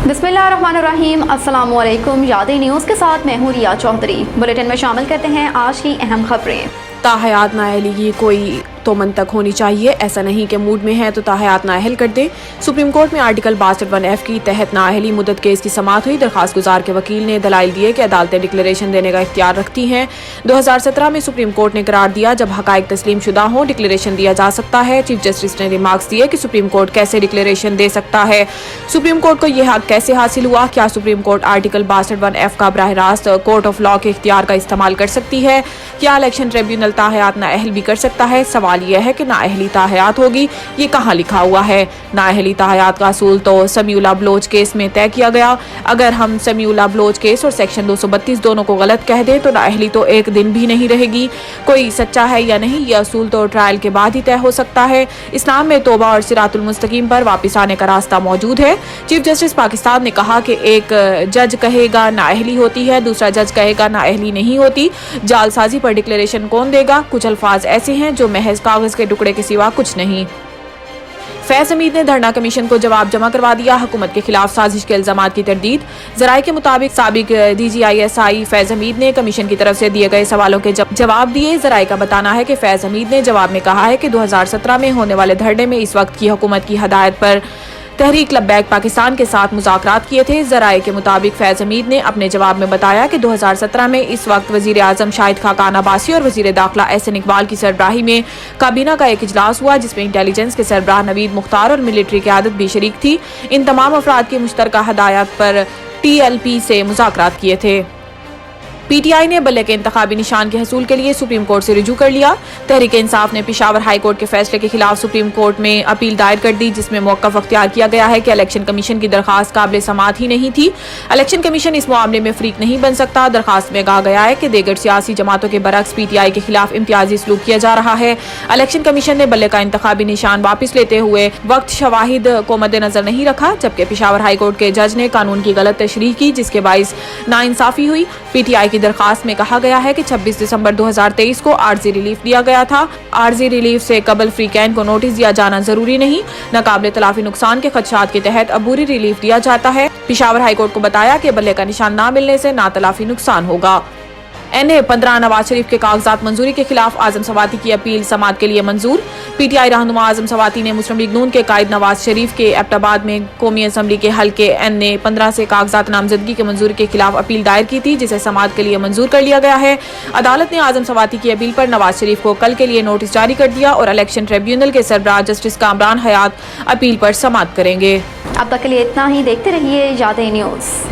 बिस्मिल्लाहिर्रहमानिर्रहीम, अस्सलाम वालेकुम। यादें न्यूज़ के साथ मैं हूँ रिया चौधरी। बुलेटिन में शामिल करते हैं आज की अहम खबरें। ताहयात नाअहली की कोई तो मंतक होनी चाहिए, ऐसा नहीं कि मूड में है तो ताहयात नाअहल कर दें। सुप्रीम कोर्ट में आर्टिकल 62(1)(f) की तहत नाअहली मुद्दत केस की समाअत हुई। दरखास्त गुजार के वकील ने दलाइल दिए कि अदालतें डिक्लेरेशन देने का इख्तियार रखती हैं। 2017 में सुप्रीम कोर्ट ने करार दिया जब हकाइक तस्लीम शुदा हों डिक्लेरेशन दिया जा सकता है। चीफ जस्टिस ने रिमार्क्स दिए कि सुप्रीम कोर्ट कैसे डिक्लेरेशन दे सकता है, सुप्रीम कोर्ट को यह हक कैसे हासिल हुआ, क्या सुप्रीम कोर्ट आर्टिकल 62(1)(f) का बराह रास्त कोर्ट ऑफ लॉ के इख्तियार का इस्तेमाल कर सकती है, क्या इलेक्शन ट्रिब्यूनल ताहयात नाअहल भी कर सकता है। सवाल यह है कि नाअहली ताहयात होगी, ये कहाँ लिखा हुआ है। नाअहली ताहयात का असूल तो समीउल्लाह बलोच केस में तय किया गया। अगर हम समीउल्लाह बलोच केस और सेक्शन 232 दोनों को गलत कह दें तो नाअहली तो एक दिन भी नहीं रहेगी। कोई सच्चा है या नहीं ये असूल तो ट्रायल के बाद ही तय हो सकता है। इस्लाम में तौबा और सिरातुल मुस्तकीम पर वापस आने का रास्ता मौजूद है। चीफ जस्टिस पाकिस्तान ने कहा कि एक जज कहेगा नाअहली होती है, दूसरा जज कहेगा नाअहली नहीं होती। जालसाजी पर डिक्लेरेशन कौन देगा। कुछ अल्फाज ऐसे हैं जो महज कागज के टुकड़े के सिवा कुछ नहीं। फैज हमीद ने धरना कमीशन को जवाब जमा करवा दिया। हुकूमत के खिलाफ साजिश के इल्जामात की तरदीद। जराये के मुताबिक साबिक DGISI फैज हमीद ने कमीशन की तरफ से दिए गए सवालों के जवाब दिए। जराये का बताना है कि फैज हमीद ने जवाब में कहा है कि 2017 में होने वाले धरने में इस वक्त की हुकूमत की हदायत पर तहरीक लब्बैक पाकिस्तान के साथ मुज़ाकरात किए थे। जराये के मुताबिक फैज हमीद ने अपने जवाब में बताया कि 2017 में इस वक्त वजीर आजम शाहिद खाकान अब्बासी और वजीर दाखिला एहसन इकबाल की सरबराही में काबीना का एक इजलास हुआ जिसमें इंटेलिजेंस के सरबराह नवीद मुख्तार और मिलिट्री क़यादत भी शरीक थी। इन तमाम अफराद की मुश्तरका हदायत पर TLP से मुज़ाकरात किए थे। PTI ने बल्ले के इंतखाबी निशान के हसूल के लिए सुप्रीम कोर्ट से रुजू कर लिया। तहरीक इंसाफ ने पेशावर हाई कोर्ट के फैसले के खिलाफ सुप्रीम कोर्ट में अपील दायर कर दी जिसमें मौक़िफ़ अख्तियार किया गया है कि इलेक्शन कमीशन की दरखास्त काबिल समाअत ही नहीं थी। इलेक्शन कमीशन इस मामले में फरीक नहीं बन सकता। दरखास्त में कहा गया है कि दीगर सियासी जमातों के बरक्स PTI के खिलाफ इम्तियाजी सलूक किया जा रहा है। इलेक्शन कमीशन ने बल्ले का इंतखाबी निशान वापस लेते हुए वक्त शवाहिद को मद्देनजर नहीं रखा, जबकि पेशावर हाई कोर्ट के जज ने कानून की गलत तशरीह की जिसके बाइस नाइंसाफी हुई। PTI की दरखास्त में कहा गया है कि 26 दिसंबर 2023 को आर्जी रिलीफ दिया गया था। आर्जी रिलीफ से कबल फ्रीकैन को नोटिस दिया जाना जरूरी नहीं। नाकाबिले तलाफी नुकसान के खदशात के तहत अबूरी रिलीफ दिया जाता है। पेशावर हाई कोर्ट को बताया कि बल्ले का निशान ना मिलने से ना तलाफी नुकसान होगा। NA-15 नवाज शरीफ के कागजात मंजूरी के खिलाफ आजम सवाती की अपील समाअत के लिए मंजूर। PTI रहनुमा आजम सवाती ने मुस्लिम लीग नून के कायद नवाज शरीफ के एबटाबाद में कौमी असम्बली के हल्के NA-15 से कागजात नामजदगी के मंजूरी के खिलाफ अपील दायर की थी जिसे समाअत के लिए मंजूर कर लिया गया है। अदालत ने आजम सवाती की अपील पर नवाज शरीफ को कल के लिए नोटिस जारी कर दिया और इलेक्शन ट्रिब्यूनल के सरबराह जस्टिस कामरान हयात अपील पर समाअत करेंगे। अब तक के लिए इतना ही। देखते रहिए यादें न्यूज़।